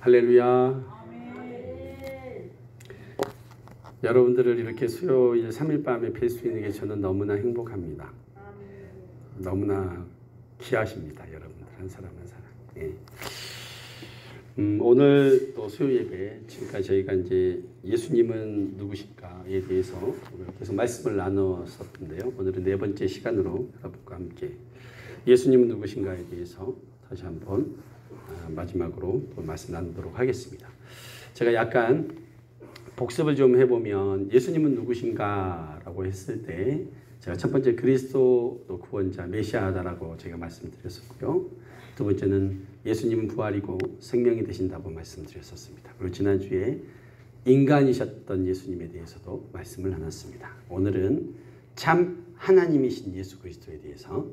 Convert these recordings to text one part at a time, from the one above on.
할렐루야. 여러분들을 이렇게 수요일 3일 밤에 뵐 수 있는 게 저는 너무나 행복합니다. 너무나 귀하십니다. 여러분들 한 사람 한 사람. 예. 오늘 또 수요 예배, 지금까지 저희가 이제 예수님은 누구실까에 대해서 계속 말씀을 나눴었는데요. 오늘은 네 번째 시간으로 여러분과 함께 예수님은 누구신가에 대해서 다시 한번 마지막으로 또 말씀 나누도록 하겠습니다. 제가 약간 복습을 좀 해보면 예수님은 누구신가라고 했을 때 제가 첫 번째 그리스도 구원자 메시아다라고 제가 말씀드렸었고요. 두 번째는 예수님은 부활이고 생명이 되신다고 말씀드렸었습니다. 그리고 지난주에 인간이셨던 예수님에 대해서도 말씀을 나눴습니다. 오늘은 참 하나님이신 예수 그리스도에 대해서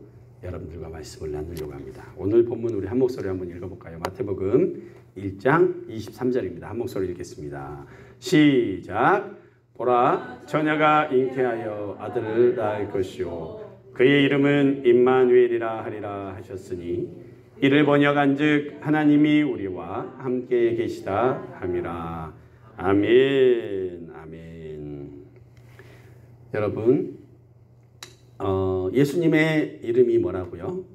여러분들과 말씀을 나누려고 합니다. 오늘 본문 우리 한 목소리 한번 읽어볼까요? 마태복음 1장 23절입니다. 한 목소리 읽겠습니다. 시작. 보라, 처녀가 잉태하여 아들을 낳을 것이요 그의 이름은 임마누엘이라 하리라 하셨으니 이를 번역한즉 하나님이 우리와 함께 계시다 함이라. 아멘. 아멘. 여러분, 예수님의 이름이 뭐라고요?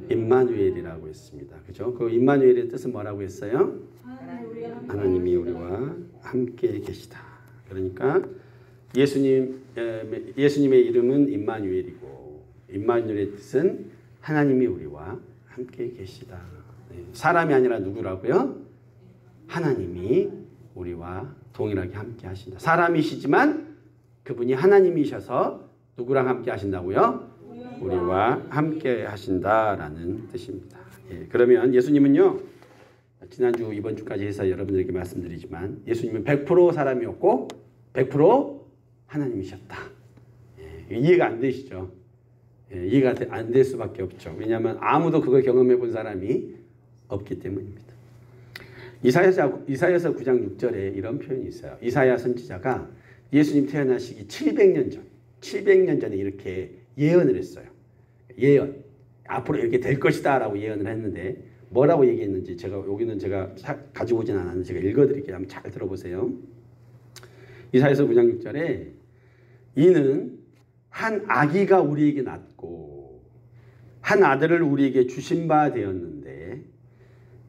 임마누엘이라고 했습니다. 그죠? 그 임마누엘의 뜻은 뭐라고 했어요? 하나님이 우리와 함께 계시다. 그러니까 예수님의 이름은 임마누엘이고 임마누엘의 뜻은 하나님이 우리와 함께 계시다. 사람이 아니라 누구라고요? 하나님이 우리와 동일하게 함께 하신다. 사람이시지만 그분이 하나님이셔서 누구랑 함께 하신다고요? 우리와 함께 하신다라는 뜻입니다. 예, 그러면 예수님은요, 지난주 이번 주까지 해서 여러분들에게 말씀드리지만 예수님은 100% 사람이었고 100% 하나님이셨다. 예, 이해가 안 되시죠? 예, 이해가 안 될 수밖에 없죠. 왜냐하면 아무도 그걸 경험해 본 사람이 없기 때문입니다. 이사야서 9장 6절에 이런 표현이 있어요. 이사야 선지자가 예수님 태어나시기 700년 전에 이렇게 예언을 했어요. 예언. 앞으로 이렇게 될 것이다 라고 예언을 했는데 뭐라고 얘기했는지 여기는 제가 가지고 오진 않았는데 제가 읽어드릴게요. 한번 잘 들어보세요. 이사야서 9장 6절에 이는 한 아기가 우리에게 낳고 한 아들을 우리에게 주신 바 되었는데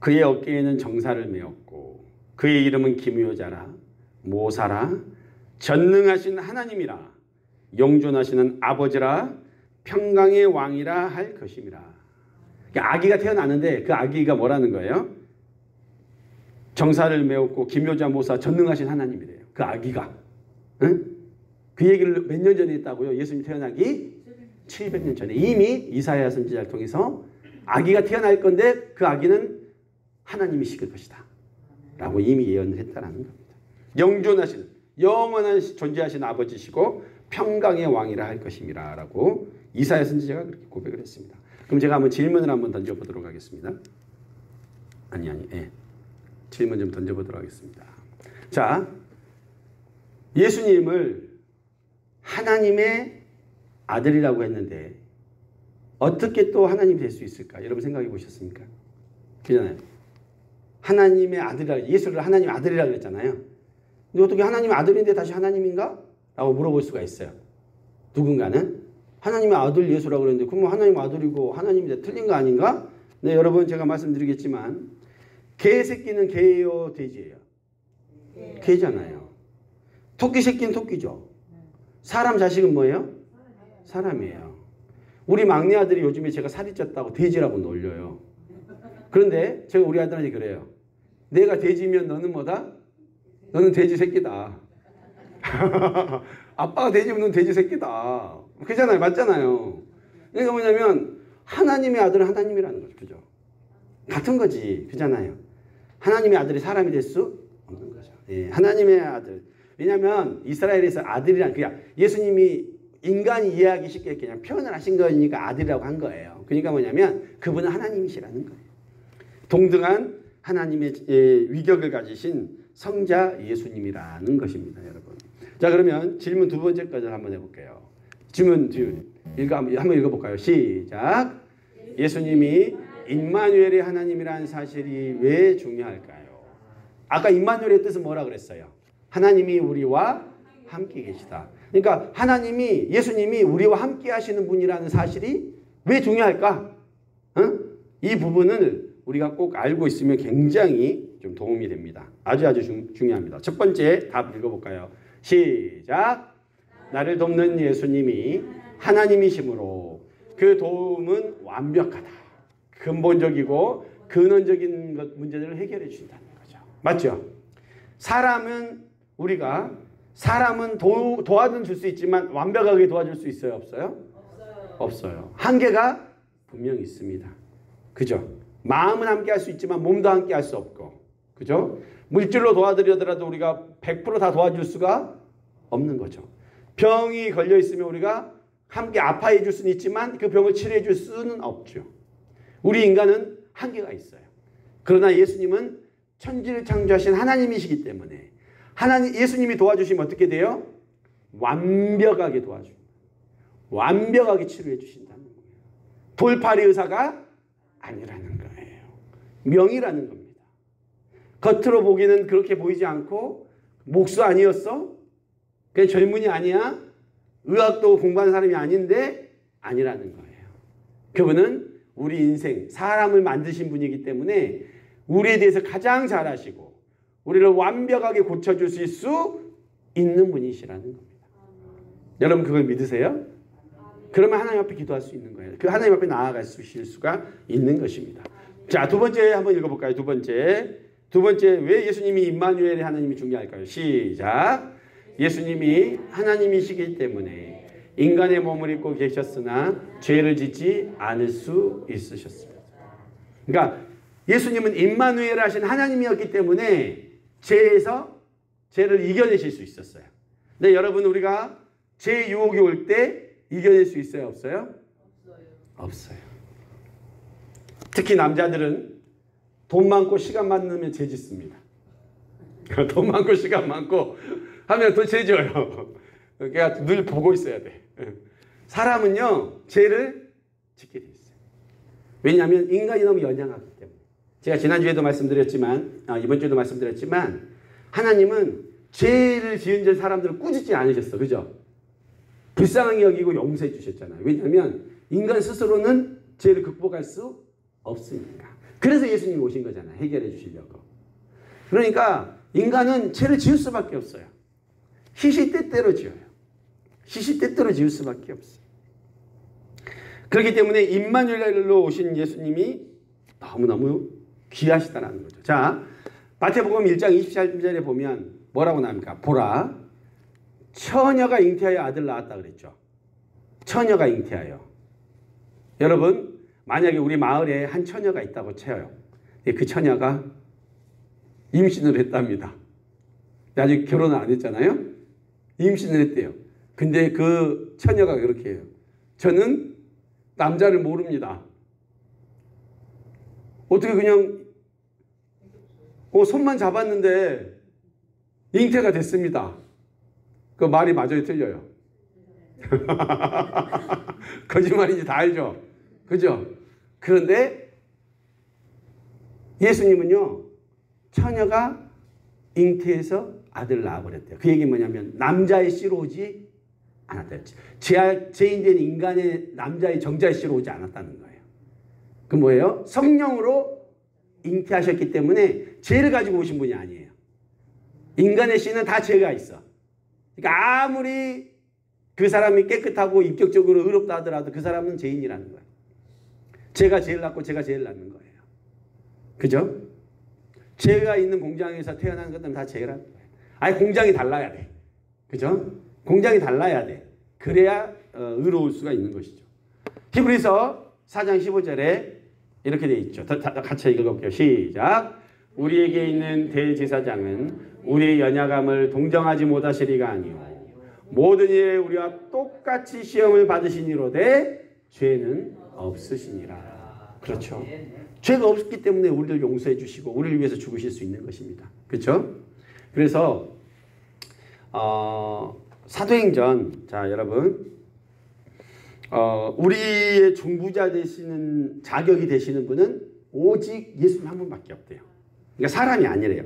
그의 어깨에는 정사를 메었고 그의 이름은 기묘자라 모사라 전능하신 하나님이라 영존하시는 아버지라 평강의 왕이라 할 것임이라. 아기가 태어나는데 그 아기가 뭐라는 거예요? 정사를 메웠고 기묘자 모사 전능하신 하나님이래요. 그 아기가. 응? 그 얘기를 몇 년 전에 했다고요? 예수님 태어나기 700년 전에 이미 이사야 선지자를 통해서 아기가 태어날 건데 그 아기는 하나님이실 것이다 라고 이미 예언을 했다라는 겁니다. 영존하시는 영원한 존재하신 아버지시고 평강의 왕이라 할 것임이라 라고 이사야 선지자가 그렇게 고백을 했습니다. 그럼 제가 한번 질문을 한번 던져보도록 하겠습니다. 질문 좀 던져보도록 하겠습니다. 자, 예수님을 하나님의 아들이라고 했는데 어떻게 또 하나님이 될 수 있을까? 여러분 생각해 보셨습니까? 그잖아요. 하나님의 아들이라, 예수를 하나님의 아들이라고 그랬잖아요. 근데 어떻게 하나님의 아들인데 다시 하나님인가? 라고 물어볼 수가 있어요. 누군가는 하나님의 아들 예수라고 그랬는데 그럼 하나님 아들이고 하나님이 틀린 거 아닌가? 네, 여러분 제가 말씀드리겠지만 개 새끼는 개예요, 돼지예요? 개잖아요. 토끼 새끼는 토끼죠. 사람 자식은 뭐예요? 사람이에요. 우리 막내 아들이 요즘에 제가 살이 쪘다고 돼지라고 놀려요. 그런데 제가 우리 아들한테 그래요. 내가 돼지면 너는 뭐다? 너는 돼지 새끼다. 아빠가 돼지면 너는 돼지 새끼다. 그잖아요. 맞잖아요. 그러니까 뭐냐면 하나님의 아들은 하나님이라는 거죠. 그죠? 같은 거지. 그잖아요. 하나님의 아들이 사람이 될 수 없는 거죠. 예, 하나님의 아들. 왜냐하면 이스라엘에서 아들이란 그냥 예수님이 인간이 이해하기 쉽게 그냥 표현을 하신 거니까 아들이라고 한 거예요. 그러니까 뭐냐면 그분은 하나님이시라는 거예요. 동등한 하나님의 위격을 가지신 성자 예수님이라는 것입니다, 여러분. 자, 그러면 질문 두 번째까지 한번 해볼게요. 질문 한번 읽어볼까요? 시작. 예수님이 임마누엘이 하나님이라는 사실이 왜 중요할까요? 아까 임마누엘의 뜻은 뭐라 그랬어요? 하나님이 우리와 함께 계시다. 그러니까 하나님이, 예수님이 우리와 함께 하시는 분이라는 사실이 왜 중요할까? 이 부분을 우리가 꼭 알고 있으면 굉장히 좀 도움이 됩니다. 아주 중요합니다. 첫 번째 답 읽어볼까요? 시작. 나를 돕는 예수님이 하나님이시므로 그 도움은 완벽하다. 근본적이고 근원적인 문제들을 해결해 주신다는 거죠. 맞죠? 사람은 도와줄 수 있지만 완벽하게 도와줄 수 있어요? 없어요? 없어요. 한계가 분명히 있습니다. 그죠? 마음은 함께 할 수 있지만 몸도 함께 할 수 없고, 그죠? 물질로 도와드리더라도 우리가 100% 다 도와줄 수가 없는 거죠. 병이 걸려 있으면 우리가 함께 아파해 줄 수는 있지만 그 병을 치료해 줄 수는 없죠. 우리 인간은 한계가 있어요. 그러나 예수님은 천지를 창조하신 하나님이시기 때문에 예수님이 도와주시면 어떻게 돼요? 완벽하게 도와줍니다. 완벽하게 치료해 주신다는 거예요. 돌팔이 의사가 아니라는 거예요. 명이라는 겁니다. 겉으로 보기는 그렇게 보이지 않고 목수 아니었어? 그냥 젊은이 아니야? 의학도 공부하는 사람이 아닌데 아니라는 거예요. 그분은 우리 인생, 사람을 만드신 분이기 때문에 우리에 대해서 가장 잘 아시고 우리를 완벽하게 고쳐주실 수 있는 분이시라는 겁니다. 여러분 그걸 믿으세요? 그러면 하나님 앞에 기도할 수 있는 거예요. 그 하나님 앞에 나아갈 수가 있는 것입니다. 자, 두 번째 한번 읽어볼까요? 두 번째 왜 예수님이 임마누엘의 하나님이 중요할까요? 시작. 예수님이 하나님이시기 때문에 인간의 몸을 입고 계셨으나 죄를 짓지 않을 수 있으셨습니다. 그러니까 예수님은 임마누엘 하신 하나님이었기 때문에 죄를 이겨내실 수 있었어요. 근데 여러분 우리가 죄 유혹이 올 때 이겨낼 수 있어요? 없어요? 없어요. 특히 남자들은 돈 많고 시간 많으면 죄 짓습니다. 돈 많고 시간 많고 하면 또 죄 져요. 그러니까 늘 보고 있어야 돼. 사람은요 죄를 짓게 돼 있어요. 왜냐하면 인간이 너무 연약하기 때문에. 제가 지난주에도 말씀드렸지만 이번 주에도 말씀드렸지만 하나님은 죄를 지은 사람들을 꾸짖지 않으셨어. 그죠? 불쌍하게 여기고 용서해 주셨잖아요. 왜냐하면 인간 스스로는 죄를 극복할 수 없으니까. 그래서 예수님이 오신 거잖아요. 해결해 주시려고. 그러니까 인간은 죄를 지을 수밖에 없어요. 시시때때로 지어요. 시시때때로 지을 수밖에 없어요. 그렇기 때문에 임마누엘로 오신 예수님이 너무너무 귀하시다는 거죠. 자, 마태복음 1장 24절에 보면 뭐라고 나옵니까? 보라, 처녀가 잉태하여 아들 낳았다 그랬죠. 처녀가 잉태하여. 여러분, 만약에 우리 마을에 한 처녀가 있다고 쳐요. 그 처녀가 임신을 했답니다. 아직 결혼을 안 했잖아요. 임신을 했대요. 근데 그 처녀가 그렇게 해요. 저는 남자를 모릅니다. 어떻게 그냥 손만 잡았는데 잉태가 됐습니다. 그 말이 맞아요, 틀려요? 거짓말인지 다 알죠? 그죠? 그런데 예수님은요, 처녀가 잉태해서 아들을 낳아버렸대요. 그 얘기는 뭐냐면 남자의 씨로 오지 않았다. 죄인된 인간의 남자의 정자의 씨로 오지 않았다는 거예요. 그 뭐예요? 성령으로 잉태하셨기 때문에 죄를 가지고 오신 분이 아니에요. 인간의 씨는 다 죄가 있어. 그러니까 아무리 그 사람이 깨끗하고 인격적으로 의롭다 하더라도 그 사람은 죄인이라는 거예요. 죄가 죄를 낳고 죄가 죄를 낳는 거예요. 그죠? 죄가 있는 공장에서 태어나는 것들은 다 죄라는 거예요. 아니 공장이 달라야 돼. 그죠? 공장이 달라야 돼. 그래야 의로울 수가 있는 것이죠. 히브리서 4장 15절에 이렇게 돼 있죠. 같이 읽어볼게요. 시작. 우리에게 있는 대제사장은 우리의 연약함을 동정하지 못하시리가 아니요 모든 일에 우리와 똑같이 시험을 받으시니로되 죄는 없으시니라. 그렇죠. 죄가 없기 때문에 우리를 용서해 주시고 우리를 위해서 죽으실 수 있는 것입니다. 그렇죠? 그래서 사도행전, 자 여러분 우리의 중보자 되시는 자격이 되시는 분은 오직 예수님 한 분밖에 없대요. 그러니까 사람이 아니래요.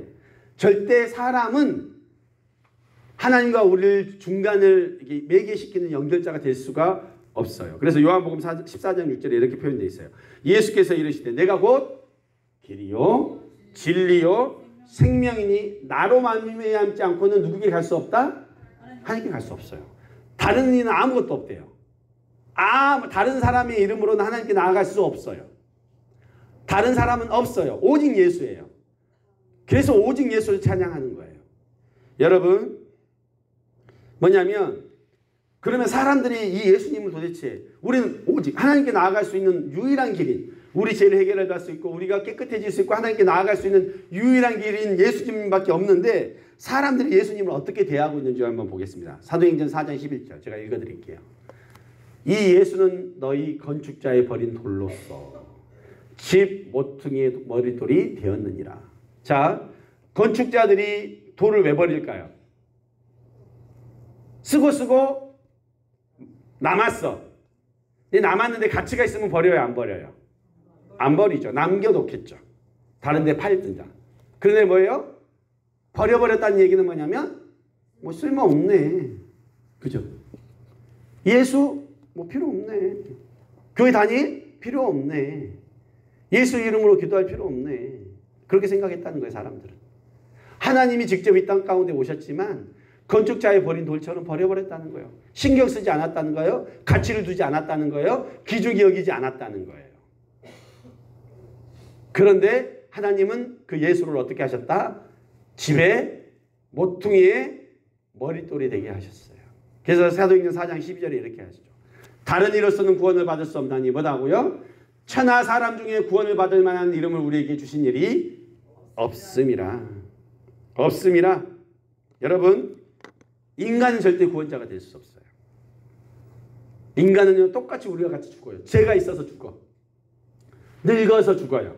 절대 사람은 하나님과 우리를 중간을 매개시키는 연결자가 될 수가 없어요. 그래서 요한복음 14장 6절에 이렇게 표현되어 있어요. 예수께서 이르시되 내가 곧 길이요 진리요 생명이니 나로 말미암지 않고는 누구에게 갈 수 없다? 하나님께 갈 수 없어요. 다른 이는 아무것도 없대요. 다른 사람의 이름으로는 하나님께 나아갈 수 없어요. 다른 사람은 없어요. 오직 예수예요. 그래서 오직 예수를 찬양하는 거예요. 여러분, 뭐냐면 그러면 사람들이 이 예수님을 도대체 우리는 오직 하나님께 나아갈 수 있는 유일한 길인, 우리 죄를 해결해 갈 수 있고 우리가 깨끗해질 수 있고 하나님께 나아갈 수 있는 유일한 길인 예수님밖에 없는데 사람들이 예수님을 어떻게 대하고 있는지 한번 보겠습니다. 사도행전 4장 11절 제가 읽어드릴게요. 이 예수는 너희 건축자의 버린 돌로서 집 모퉁이의 머릿돌이 되었느니라. 자, 건축자들이 돌을 왜 버릴까요? 쓰고 남았어. 근데 남았는데 가치가 있으면 버려요, 안 버려요? 안 버리죠. 남겨놓겠죠. 다른 데 팔든가. 그런데 뭐예요? 버려버렸다는 얘기는 뭐냐면 뭐 쓸모없네. 그죠? 예수 뭐 필요 없네. 교회 다니? 필요 없네. 예수 이름으로 기도할 필요 없네. 그렇게 생각했다는 거예요, 사람들은. 하나님이 직접 이 땅 가운데 오셨지만 건축자의 버린 돌처럼 버려버렸다는 거예요. 신경 쓰지 않았다는 거예요. 가치를 두지 않았다는 거예요. 귀중히 여기지 않았다는 거예요. 그런데 하나님은 그 예수를 어떻게 하셨다? 집에 모퉁이에 머릿돌이 되게 하셨어요. 그래서 사도행전 4장 12절에 이렇게 하시죠. 다른 이로서는 구원을 받을 수 없나니 뭐라고요? 천하 사람 중에 구원을 받을 만한 이름을 우리에게 주신 일이 없음이라. 없음이라. 여러분, 인간은 절대 구원자가 될 수 없어요. 인간은요, 똑같이 우리와 같이 죽어요. 죄가 있어서 죽어. 늙어서 죽어요.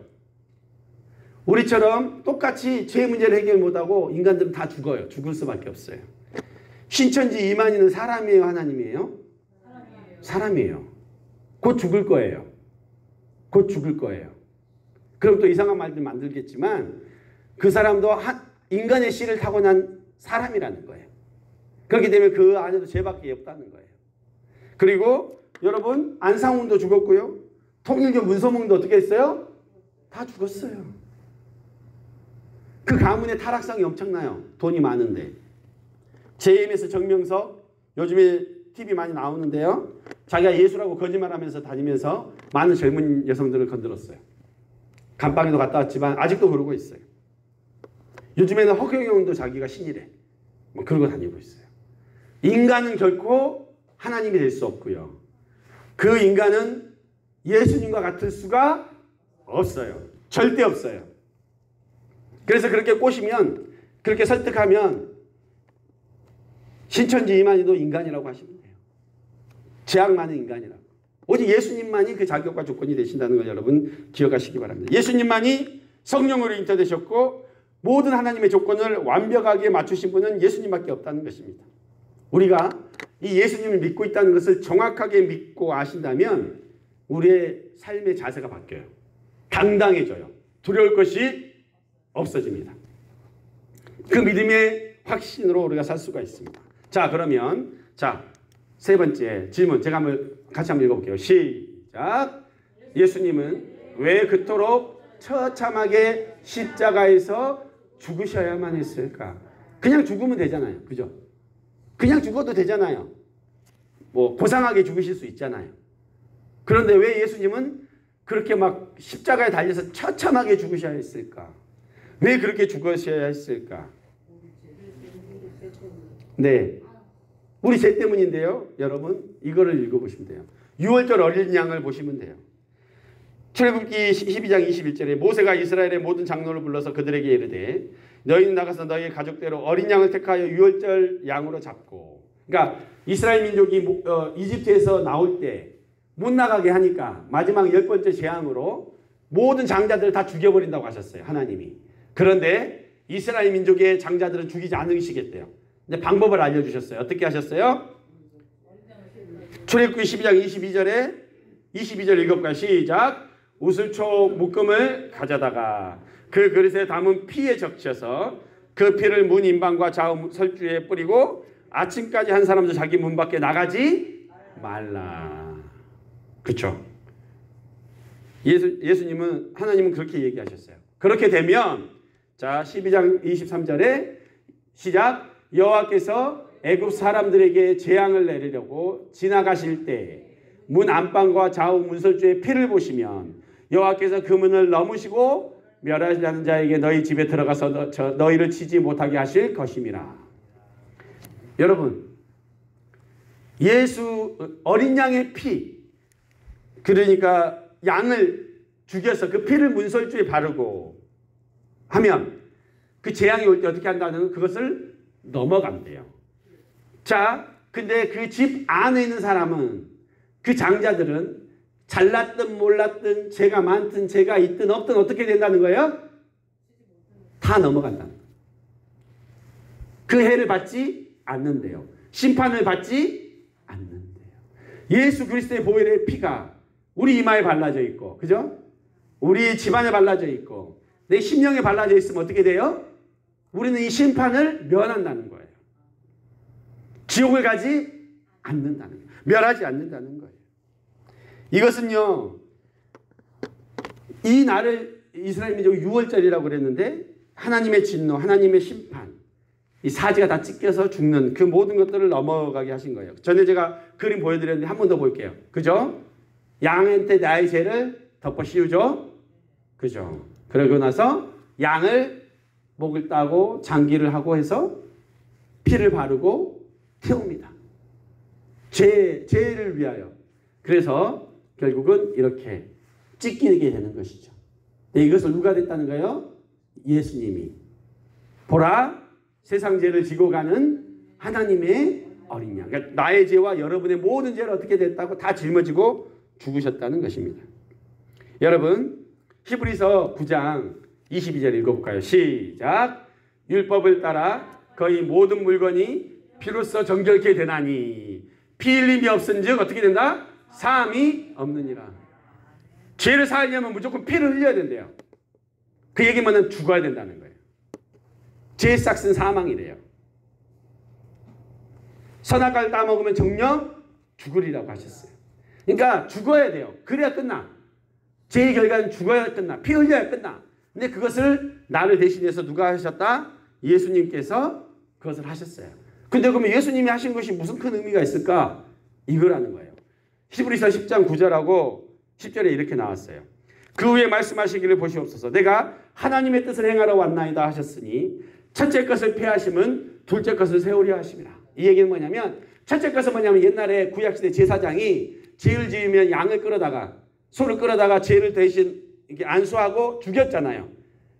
우리처럼 똑같이 죄 문제를 해결 못하고 인간들은 다 죽어요. 죽을 수밖에 없어요. 신천지 이만희는 사람이에요, 하나님이에요? 사람이에요. 곧 죽을 거예요. 곧 죽을 거예요. 그럼 또 이상한 말들 만들겠지만 그 사람도 인간의 씨를 타고난 사람이라는 거예요. 그렇기 때문에 그 안에도 죄밖에 없다는 거예요. 그리고 여러분, 안상훈도 죽었고요. 통일교 문서몽도 어떻게 했어요? 다 죽었어요. 그 가문의 타락성이 엄청나요. 돈이 많은데. JMS 정명석, 요즘에 TV 많이 나오는데요. 자기가 예수라고 거짓말하면서 다니면서 많은 젊은 여성들을 건드렸어요. 감방에도 갔다 왔지만 아직도 그러고 있어요. 요즘에는 허경영도 자기가 신이래. 뭐 그러고 다니고 있어요. 인간은 결코 하나님이 될 수 없고요. 그 인간은 예수님과 같을 수가 없어요. 절대 없어요. 그래서 그렇게 꼬시면, 그렇게 설득하면 신천지 이만희도 인간이라고 하시면 돼요. 죄악 많은 인간이라고. 오직 예수님만이 그 자격과 조건이 되신다는 걸 여러분 기억하시기 바랍니다. 예수님만이 성령으로 잉태되셨고 모든 하나님의 조건을 완벽하게 맞추신 분은 예수님밖에 없다는 것입니다. 우리가 이 예수님을 믿고 있다는 것을 정확하게 믿고 아신다면 우리의 삶의 자세가 바뀌어요. 당당해져요. 두려울 것이 없어집니다. 그 믿음의 확신으로 우리가 살 수가 있습니다. 자, 그러면 세 번째 질문 제가 같이 한번 읽어볼게요. 시작. 예수님은 왜 그토록 처참하게 십자가에서 죽으셔야만 했을까? 그냥 죽으면 되잖아요. 그죠? 그냥 죽어도 되잖아요. 뭐 고상하게 죽으실 수 있잖아요. 그런데 왜 예수님은 그렇게 막 십자가에 달려서 처참하게 죽으셔야 했을까? 왜 그렇게 죽으셔야 했을까? 네. 우리 죄 때문인데요. 여러분, 이거를 읽어보시면 돼요. 6월절 어린 양을 보시면 돼요. 출애굽기 12장 21절에 모세가 이스라엘의 모든 장로를 불러서 그들에게 이르되 너희는 나가서 너희의 가족대로 어린 양을 택하여 6월절 양으로 잡고. 그러니까 이스라엘 민족이 이집트에서 나올 때 못 나가게 하니까 마지막 10번째 재앙으로 모든 장자들을 다 죽여버린다고 하셨어요. 하나님이. 그런데 이스라엘 민족의 장자들은 죽이지 않으시겠대요. 근데 방법을 알려주셨어요. 어떻게 하셨어요? 출애굽기 12장 22절 읽어볼까요? 시작. 우슬초 묶음을 가져다가 그 그릇에 담은 피에 적셔서 그 피를 문 인방과 좌우 설주에 뿌리고 아침까지 한 사람도 자기 문 밖에 나가지 말라. 그렇죠? 예수님은, 하나님은 그렇게 얘기하셨어요. 그렇게 되면, 자, 12장 23절에 시작. 여호와께서 애굽 사람들에게 재앙을 내리려고 지나가실 때 문 안방과 좌우 문설주의 피를 보시면 여호와께서 그 문을 넘으시고 멸하려는 자에게 너희 집에 들어가서 너희를 치지 못하게 하실 것임이라. 여러분, 예수 어린 양의 피, 그러니까 양을 죽여서 그 피를 문설주에 바르고 하면 그 재앙이 올 때 어떻게 한다는 그것을 넘어간대요. 자, 근데 그 집 안에 있는 사람은, 그 장자들은 잘났든 몰랐든 죄가 많든 죄가 있든 없든 어떻게 된다는 거예요? 다 넘어간다는 거예요. 그 해를 받지 않는데요. 심판을 받지 않는데요. 예수 그리스도의 보혈의 피가 우리 이마에 발라져 있고, 그죠? 우리 집안에 발라져 있고, 내 심령에 발라져 있으면 어떻게 돼요? 우리는 이 심판을 면한다는 거예요. 지옥을 가지 않는다는 거예요. 멸하지 않는다는 거예요. 이것은요, 이 날을 이스라엘 민족이 6월절이라고 그랬는데 하나님의 진노, 하나님의 심판, 이 사지가 다 찢겨서 죽는 그 모든 것들을 넘어가게 하신 거예요. 전에 제가 그림 보여드렸는데 한 번 더 볼게요. 그죠? 양한테 나의 죄를 덮어 씌우죠? 그죠? 그러고 나서 양을 목을 따고 장기를 하고 해서 피를 바르고 태웁니다. 죄를 위하여. 그래서 결국은 이렇게 찢기게 되는 것이죠. 이것을 누가 됐다는 거예요? 예수님이. 보라, 세상 죄를 지고 가는 하나님의 어린 양. 그러니까 나의 죄와 여러분의 모든 죄를 어떻게 됐다고 다 짊어지고 죽으셨다는 것입니다. 여러분, 히브리서 9장 22절 읽어볼까요? 시작. 율법을 따라 거의 모든 물건이 피로써 정결케 되나니 피 흘림이 없은즉 어떻게 된다? 사함이 없느니라. 죄를 사하려면 무조건 피를 흘려야 된대요. 그 얘기만은 죽어야 된다는 거예요. 죄의 싹은 사망이래요. 선악과를 따먹으면 정녕 죽으리라고 하셨어요. 그러니까 죽어야 돼요. 그래야 끝나. 죄의 결과는 죽어야 끝나. 피 흘려야 끝나. 근데 그것을 나를 대신해서 누가 하셨다? 예수님께서 그것을 하셨어요. 근데 그러면 예수님이 하신 것이 무슨 큰 의미가 있을까? 이거라는 거예요. 히브리서 10장 9절하고 10절에 이렇게 나왔어요. 그 후에 말씀하시기를 보시옵소서. 내가 하나님의 뜻을 행하러 왔나이다 하셨으니 첫째 것을 폐하심은 둘째 것을 세우려 하심이라. 이 얘기는 뭐냐면, 첫째 것은 뭐냐면 옛날에 구약시대 제사장이 죄를 지으면 양을 끌어다가, 소를 끌어다가 죄를 대신 이렇게 안수하고 죽였잖아요.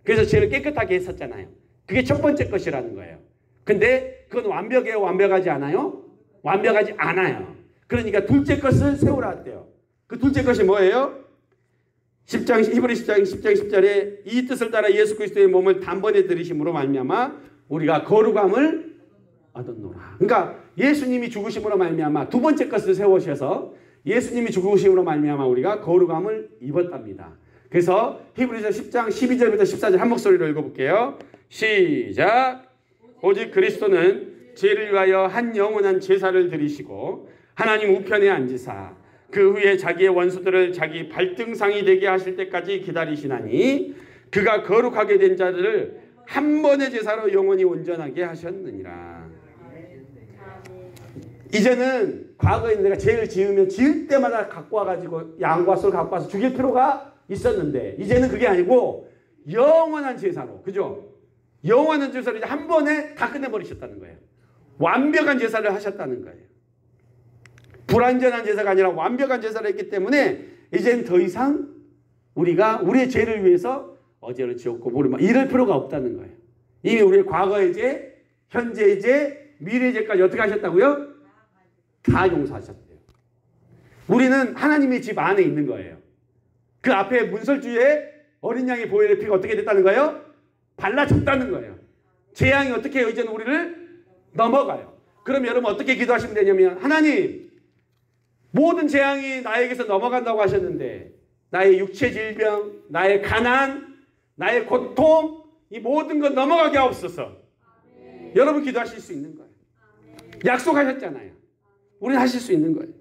그래서 죄를 깨끗하게 했었잖아요. 그게 첫 번째 것이라는 거예요. 근데 그건 완벽해요? 완벽하지 않아요? 완벽하지 않아요. 그러니까 둘째 것을 세우라 했대요. 그 둘째 것이 뭐예요? 히브리 10장 10절에 이 뜻을 따라 예수 그리스도의 몸을 단번에 들이심으로 말미암아 우리가 거룩함을 얻었노라. 그러니까 예수님이 죽으심으로 말미암아 두 번째 것을 세우셔서 예수님이 죽으심으로 말미암아 우리가 거룩함을 입었답니다. 그래서 히브리서 10장 12절부터 14절 한 목소리로 읽어볼게요. 시작. 오직 그리스도는 죄를 위하여 한 영원한 제사를 드리시고 하나님 우편에 앉으사 그 후에 자기의 원수들을 자기 발등상이 되게 하실 때까지 기다리시나니 그가 거룩하게 된 자들을 한 번의 제사로 영원히 온전하게 하셨느니라. 이제는 과거에 내가 죄를 지으면 지을 때마다 갖고 와가지고 양과 소를 갖고 와서 죽일 필요가 있었는데 이제는 그게 아니고 영원한 제사로, 그죠? 영원한 제사를 이제 한 번에 다 끝내버리셨다는 거예요. 완벽한 제사를 하셨다는 거예요. 불완전한 제사가 아니라 완벽한 제사를 했기 때문에 이제는 더 이상 우리가 우리의 죄를 위해서 어제를 지었고 모르면 이럴 필요가 없다는 거예요. 이미 우리의 과거의 죄, 현재의 죄, 미래의 죄까지 어떻게 하셨다고요? 다 용서하셨대요. 우리는 하나님의 집 안에 있는 거예요. 그 앞에 문설주에 어린 양의 보혈의 피가 어떻게 됐다는 거예요? 발라졌다는 거예요. 재앙이 어떻게 해요? 이제는 우리를 넘어가요. 그럼 여러분 어떻게 기도하시면 되냐면, 하나님, 모든 재앙이 나에게서 넘어간다고 하셨는데 나의 육체 질병, 나의 가난, 나의 고통, 이 모든 것 넘어가게 하옵소서. 여러분 기도하실 수 있는 거예요. 약속하셨잖아요. 우리는 하실 수 있는 거예요.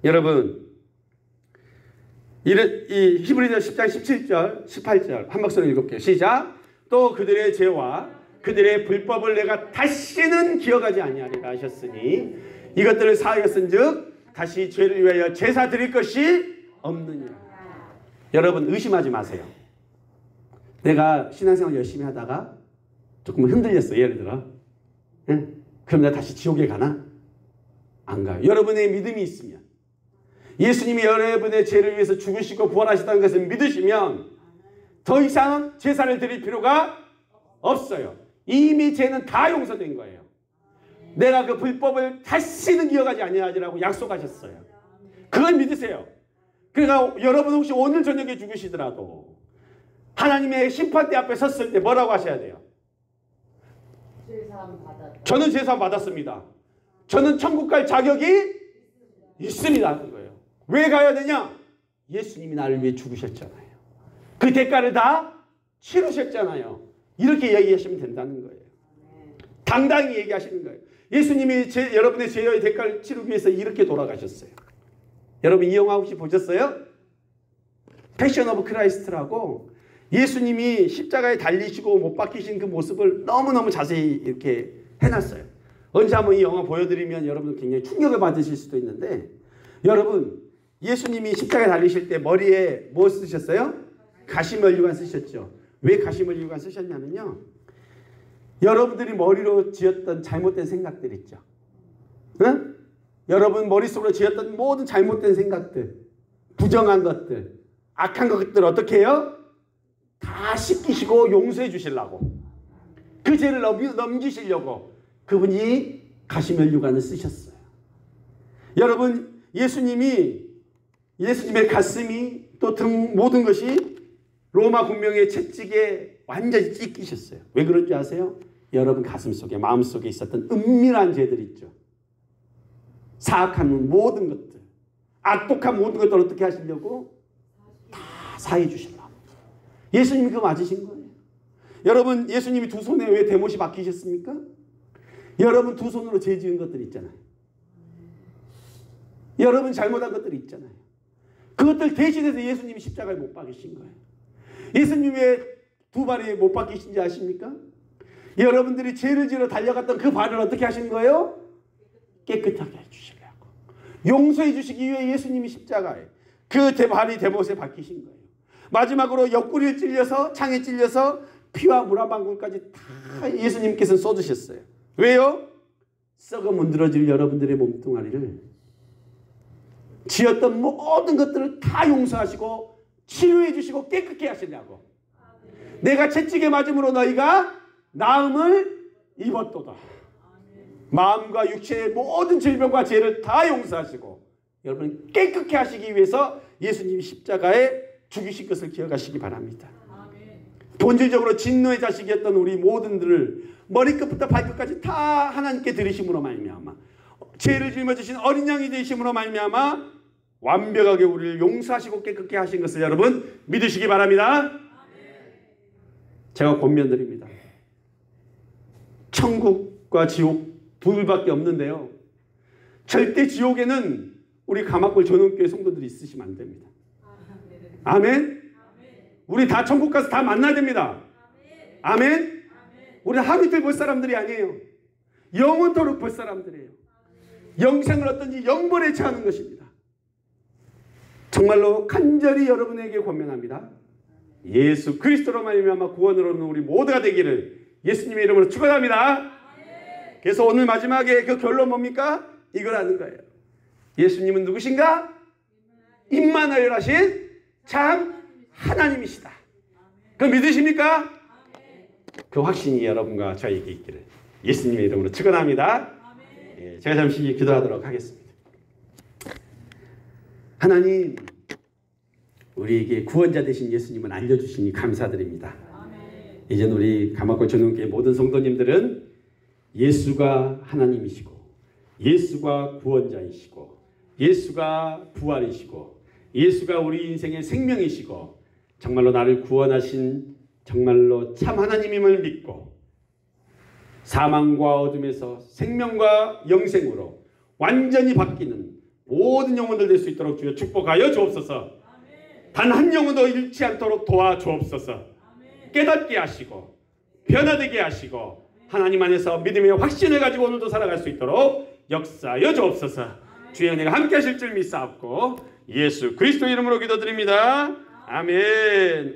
여러분, 이 히브리서 10장 17절, 18절 한 목소리로 읽을게요. 시작. 또 그들의 죄와 그들의 불법을 내가 다시는 기억하지 아니하리라 하셨으니 이것들을 사하였은즉 다시 죄를 위하여 제사 드릴 것이 없느니라. 여러분 의심하지 마세요. 내가 신앙생활 열심히 하다가 조금 흔들렸어요. 예를 들어. 응? 그럼 내가 다시 지옥에 가나? 안 가요. 여러분의 믿음이 있으면, 예수님이 여러분의 죄를 위해서 죽으시고 부활하셨다는 것을 믿으시면 더 이상 제사를 드릴 필요가 없어요. 이미 죄는 다 용서된 거예요. 내가 그 불법을 다시는 기억하지 아니하리라고 약속하셨어요. 그걸 믿으세요. 그러니까 여러분 혹시 오늘 저녁에 죽으시더라도 하나님의 심판대 앞에 섰을 때 뭐라고 하셔야 돼요? 저는 제사함 받았습니다. 저는 천국 갈 자격이 있습니다. 그거예요. 왜 가야 되냐? 예수님이 나를 위해 죽으셨잖아요. 그 대가를 다 치르셨잖아요. 이렇게 얘기하시면 된다는 거예요. 당당히 얘기하시는 거예요. 예수님이 여러분의 죄의 대가를 치르기 위해서 이렇게 돌아가셨어요. 여러분 이 영화 혹시 보셨어요? 패션 오브 크라이스트라고 예수님이 십자가에 달리시고 못 박히신 그 모습을 너무너무 자세히 이렇게 해놨어요. 언제 한번 이 영화 보여드리면 여러분 굉장히 충격을 받으실 수도 있는데, 여러분 예수님이 십자가에 달리실 때 머리에 뭐 쓰셨어요? 가시면류관 쓰셨죠. 왜 가시면류관 쓰셨냐면요, 여러분들이 머리로 지었던 잘못된 생각들 있죠. 응? 여러분 머릿속으로 지었던 모든 잘못된 생각들, 부정한 것들, 악한 것들 어떻게 해요? 다 씻기시고 용서해 주시려고, 그 죄를 넘기시려고 그분이 가시면류관을 쓰셨어요. 여러분 예수님의 가슴이 또 등 모든 것이 로마 군병의 채찍에 완전히 찢기셨어요. 왜 그런지 아세요? 여러분 가슴속에, 마음속에 있었던 은밀한 죄들 있죠. 사악한 모든 것들, 악독한 모든 것들 어떻게 하시려고? 다 사해 주시려고. 예수님이 그거 맞으신 거예요. 여러분 예수님이 두 손에 왜 대못이 박히셨습니까? 여러분 두 손으로 죄 지은 것들 있잖아요. 여러분 잘못한 것들이 있잖아요. 그것들 대신해서 예수님이 십자가에 못 박히신 거예요. 예수님 왜 두 발이 못 박히신지 아십니까? 여러분들이 죄를 지으러 달려갔던 그 발을 어떻게 하신 거예요? 깨끗하게 해주시려고. 용서해 주시기 위해 예수님이 십자가에 그 발이 대못에 박히신 거예요. 마지막으로 옆구리를 찔려서, 창에 찔려서 피와 물 한 방울까지 다 예수님께서는 쏟으셨어요. 왜요? 썩어 문드러질 여러분들의 몸뚱아리를, 지었던 모든 것들을 다 용서하시고 치유해 주시고 깨끗게 하시려고. 내가 채찍에 맞음으로 너희가 나음을 입었도다. 마음과 육체의 모든 질병과 죄를 다 용서하시고 여러분 깨끗게 하시기 위해서 예수님이 십자가에 죽이신 것을 기억하시기 바랍니다. 본질적으로 진노의 자식이었던 우리 모든들을 머리끝부터 발끝까지 다 하나님께 드리심으로 말미암아, 죄를 짊어지신 어린 양이 되심으로 말미암아 완벽하게 우리를 용서하시고 깨끗게 하신 것을 여러분 믿으시기 바랍니다. 제가 권면드립니다. 천국과 지옥 둘밖에 없는데요, 절대 지옥에는 우리 가마골 전원교회 성도들이 있으시면 안 됩니다. 아멘. 우리 다 천국 가서 다 만나야 됩니다. 아멘. 우리 하루 이틀 볼 사람들이 아니에요. 영원토록 볼 사람들이에요. 영생을 어떤지 영벌에 처하는 것입니다. 정말로 간절히 여러분에게 권면합니다. 예수 그리스도로 말미암아 구원을 얻는 우리 모두가 되기를 예수님의 이름으로 축원합니다. 그래서 오늘 마지막에 그 결론 뭡니까? 이거라는 거예요. 예수님은 누구신가? 임마누엘 하신 참 하나님이시다. 그거 믿으십니까? 그 확신이 여러분과 저에게 있기를 예수님의 이름으로 축원합니다. 예, 제가 잠시 기도하도록 하겠습니다. 하나님, 우리에게 구원자 되신 예수님을 알려주시니 감사드립니다. 이제 우리 가마골 전원교회 모든 성도님들은 예수가 하나님이시고 예수가 구원자이시고 예수가 부활이시고 예수가 우리 인생의 생명이시고 정말로 나를 구원하신 정말로 참 하나님임을 믿고 사망과 어둠에서 생명과 영생으로 완전히 바뀌는 모든 영혼들 될 수 있도록 주여 축복하여 주옵소서. 단 한 영혼도 잃지 않도록 도와주옵소서. 깨닫게 하시고 변화되게 하시고 하나님 안에서 믿음의 확신을 가지고 오늘도 살아갈 수 있도록 역사하여 주옵소서. 주의 은혜가 함께 하실 줄 믿사옵고 예수 그리스도 이름으로 기도드립니다. 아멘.